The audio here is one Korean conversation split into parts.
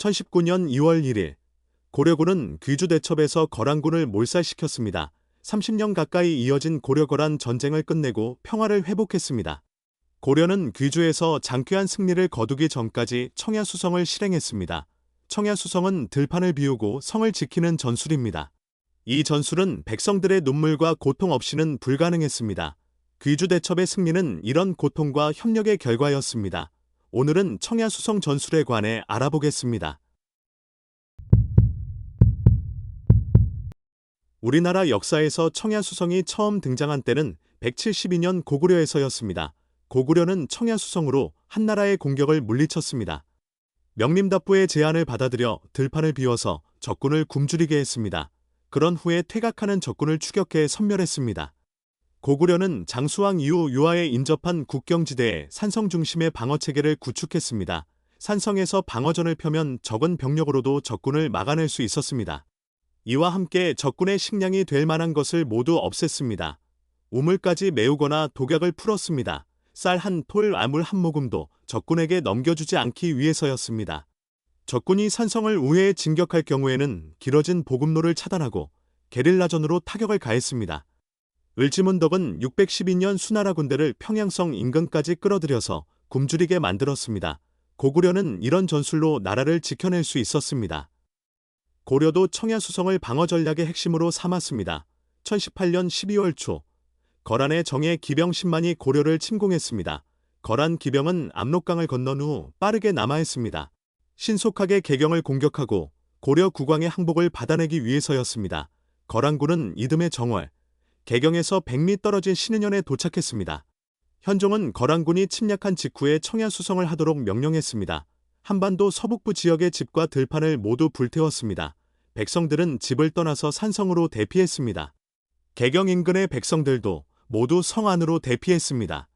1019년 2월 1일 고려군은 귀주대첩에서 거란군을 몰살시켰습니다. 30년 가까이 이어진 고려-거란 전쟁을 끝내고 평화를 회복했습니다. 고려는 귀주에서 장쾌한 승리를 거두기 전까지 청야수성을 실행했습니다. 청야수성은 들판을 비우고 성을 지키는 전술입니다. 이 전술은 백성들의 눈물과 고통 없이는 불가능했습니다. 귀주대첩의 승리는 이런 고통과 협력의 결과였습니다. 오늘은 청야수성 전술에 관해 알아보겠습니다. 우리나라 역사에서 청야수성이 처음 등장한 때는 172년 고구려에서였습니다. 고구려는 청야수성으로 한나라의 공격을 물리쳤습니다. 명림답부의 제안을 받아들여 들판을 비워서 적군을 굶주리게 했습니다. 그런 후에 퇴각하는 적군을 추격해 섬멸했습니다. 고구려는 장수왕 이후 유아에 인접한 국경지대에 산성 중심의 방어체계를 구축했습니다. 산성에서 방어전을 펴면 적은 병력으로도 적군을 막아낼 수 있었습니다. 이와 함께 적군의 식량이 될 만한 것을 모두 없앴습니다. 우물까지 메우거나 독약을 풀었습니다. 쌀 한 톨, 아물 한 모금도 적군에게 넘겨주지 않기 위해서였습니다. 적군이 산성을 우회에 진격할 경우에는 길어진 보급로를 차단하고 게릴라전으로 타격을 가했습니다. 을지문덕은 612년 수나라 군대를 평양성 인근까지 끌어들여서 굶주리게 만들었습니다. 고구려는 이런 전술로 나라를 지켜낼 수 있었습니다. 고려도 청야수성을 방어 전략의 핵심으로 삼았습니다. 1018년 12월 초 거란의 정예 기병 10만이 고려를 침공했습니다. 거란 기병은 압록강을 건넌 후 빠르게 남하했습니다. 신속하게 개경을 공격하고 고려 국왕의 항복을 받아내기 위해서였습니다. 거란군은 이듬해 정월, 개경에서 100리 떨어진 신은현에 도착했습니다. 현종은 거란군이 침략한 직후에 청야수성을 하도록 명령했습니다. 한반도 서북부 지역의 집과 들판을 모두 불태웠습니다. 백성들은 집을 떠나서 산성으로 대피했습니다. 개경 인근의 백성들도 모두 성 안으로 대피했습니다.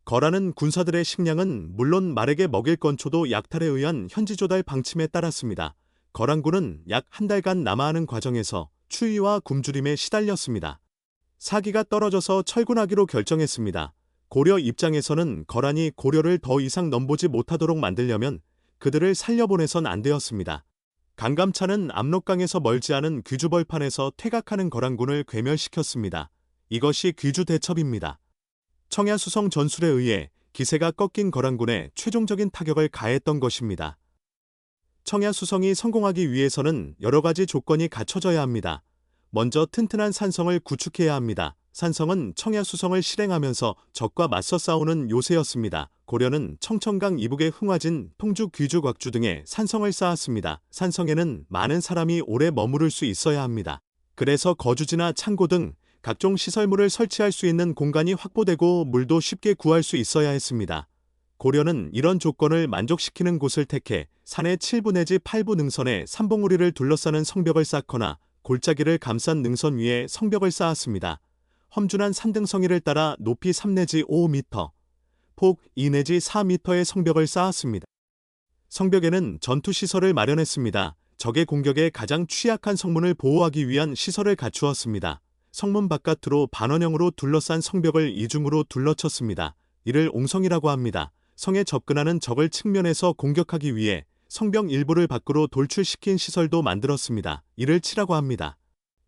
거란은 군사들의 식량은 물론 말에게 먹일 건초도 약탈에 의한 현지조달 방침에 따랐습니다. 거란군은 약 한 달간 남하하는 과정에서 추위와 굶주림에 시달렸습니다. 사기가 떨어져서 철군하기로 결정했습니다. 고려 입장에서는 거란이 고려를 더 이상 넘보지 못하도록 만들려면 그들을 살려보내선 안 되었습니다. 강감찬은 압록강에서 멀지 않은 귀주벌판에서 퇴각하는 거란군을 괴멸시켰습니다. 이것이 귀주대첩입니다. 청야수성 전술에 의해 기세가 꺾인 거란군에 최종적인 타격을 가했던 것입니다. 청야수성이 성공하기 위해서는 여러 가지 조건이 갖춰져야 합니다. 먼저 튼튼한 산성을 구축해야 합니다. 산성은 청야수성을 실행하면서 적과 맞서 싸우는 요새였습니다. 고려는 청천강 이북의 흥화진, 통주, 귀주, 곽주 등에 산성을 쌓았습니다. 산성에는 많은 사람이 오래 머무를 수 있어야 합니다. 그래서 거주지나 창고 등 각종 시설물을 설치할 수 있는 공간이 확보되고 물도 쉽게 구할 수 있어야 했습니다. 고려는 이런 조건을 만족시키는 곳을 택해 산의 7부 내지 8부 능선에 삼봉우리를 둘러싸는 성벽을 쌓거나 골짜기를 감싼 능선 위에 성벽을 쌓았습니다. 험준한 산등성이를 따라 높이 3 내지 5m, 폭 2 내지 4m의 성벽을 쌓았습니다. 성벽에는 전투시설을 마련했습니다. 적의 공격에 가장 취약한 성문을 보호하기 위한 시설을 갖추었습니다. 성문 바깥으로 반원형으로 둘러싼 성벽을 이중으로 둘러쳤습니다. 이를 옹성이라고 합니다. 성에 접근하는 적을 측면에서 공격하기 위해 성벽 일부를 밖으로 돌출시킨 시설도 만들었습니다. 이를 치라고 합니다.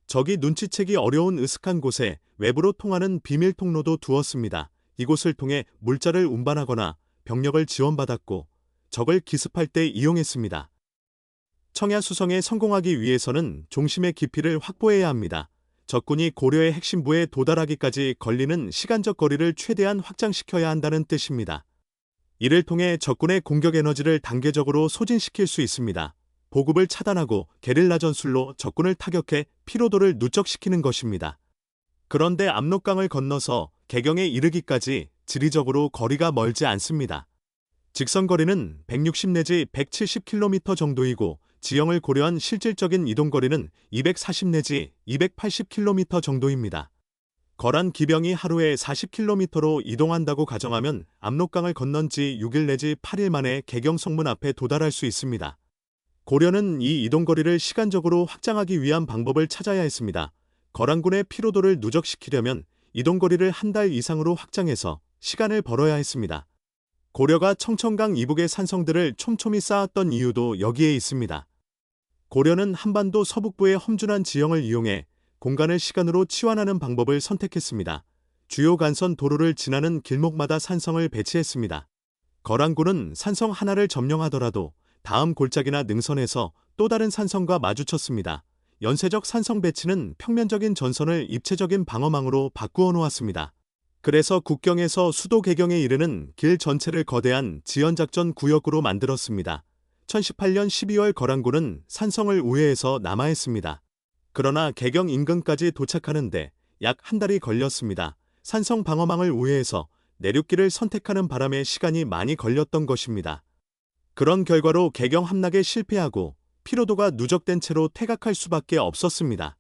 적이 눈치채기 어려운 으슥한 곳에 외부로 통하는 비밀 통로도 두었습니다. 이곳을 통해 물자를 운반하거나 병력을 지원받았고 적을 기습할 때 이용했습니다. 청야수성에 성공하기 위해서는 종심의 깊이를 확보해야 합니다. 적군이 고려의 핵심부에 도달하기까지 걸리는 시간적 거리를 최대한 확장시켜야 한다는 뜻입니다. 이를 통해 적군의 공격 에너지를 단계적으로 소진시킬 수 있습니다. 보급을 차단하고 게릴라 전술로 적군을 타격해 피로도를 누적시키는 것입니다. 그런데 압록강을 건너서 개경에 이르기까지 지리적으로 거리가 멀지 않습니다. 직선거리는 160 내지 170km 정도이고 지형을 고려한 실질적인 이동거리는 240 내지 280km 정도입니다. 거란 기병이 하루에 40km로 이동한다고 가정하면 압록강을 건넌 지 6일 내지 8일 만에 개경 성문 앞에 도달할 수 있습니다. 고려는 이 이동거리를 시간적으로 확장하기 위한 방법을 찾아야 했습니다. 거란군의 피로도를 누적시키려면 이동거리를 한 달 이상으로 확장해서 시간을 벌어야 했습니다. 고려가 청천강 이북의 산성들을 촘촘히 쌓았던 이유도 여기에 있습니다. 고려는 한반도 서북부의 험준한 지형을 이용해 공간을 시간으로 치환하는 방법을 선택했습니다. 주요 간선 도로를 지나는 길목마다 산성을 배치했습니다. 거란군은 산성 하나를 점령하더라도 다음 골짜기나 능선에서 또 다른 산성과 마주쳤습니다. 연쇄적 산성 배치는 평면적인 전선을 입체적인 방어망으로 바꾸어 놓았습니다. 그래서 국경에서 수도 개경에 이르는 길 전체를 거대한 지연작전 구역으로 만들었습니다. 1018년 12월 거란군은 산성을 우회해서 남하했습니다. 그러나 개경 인근까지 도착하는데 약 한 달이 걸렸습니다. 산성 방어망을 우회해서 내륙길을 선택하는 바람에 시간이 많이 걸렸던 것입니다. 그런 결과로 개경 함락에 실패하고 피로도가 누적된 채로 퇴각할 수밖에 없었습니다.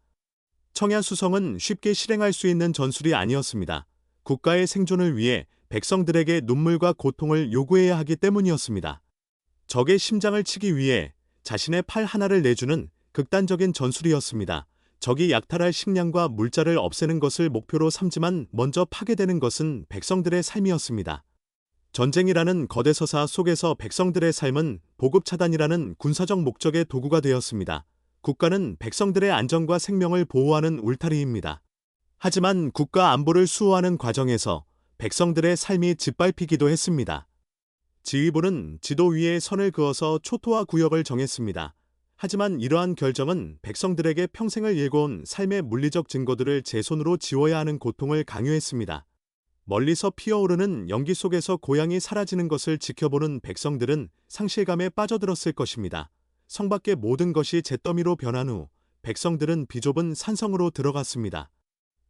청야수성은 쉽게 실행할 수 있는 전술이 아니었습니다. 국가의 생존을 위해 백성들에게 눈물과 고통을 요구해야 하기 때문이었습니다. 적의 심장을 치기 위해 자신의 팔 하나를 내주는 극단적인 전술이었습니다. 적이 약탈할 식량과 물자를 없애는 것을 목표로 삼지만 먼저 파괴되는 것은 백성들의 삶이었습니다. 전쟁이라는 거대 서사 속에서 백성들의 삶은 보급차단이라는 군사적 목적의 도구가 되었습니다. 국가는 백성들의 안전과 생명을 보호하는 울타리입니다. 하지만 국가 안보를 수호하는 과정에서 백성들의 삶이 짓밟히기도 했습니다. 지휘부는 지도 위에 선을 그어서 초토화 구역을 정했습니다. 하지만 이러한 결정은 백성들에게 평생을 일궈온 삶의 물리적 증거들을 제 손으로 지워야 하는 고통을 강요했습니다. 멀리서 피어오르는 연기 속에서 고향이 사라지는 것을 지켜보는 백성들은 상실감에 빠져들었을 것입니다. 성 밖의 모든 것이 잿더미로 변한 후 백성들은 비좁은 산성으로 들어갔습니다.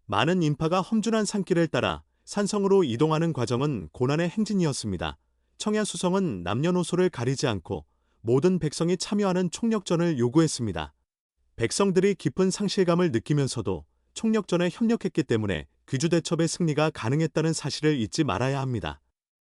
많은 인파가 험준한 산길을 따라 산성으로 이동하는 과정은 고난의 행진이었습니다. 청야수성은 남녀노소를 가리지 않고 모든 백성이 참여하는 총력전을 요구했습니다. 백성들이 깊은 상실감을 느끼면서도 총력전에 협력했기 때문에 귀주대첩의 승리가 가능했다는 사실을 잊지 말아야 합니다.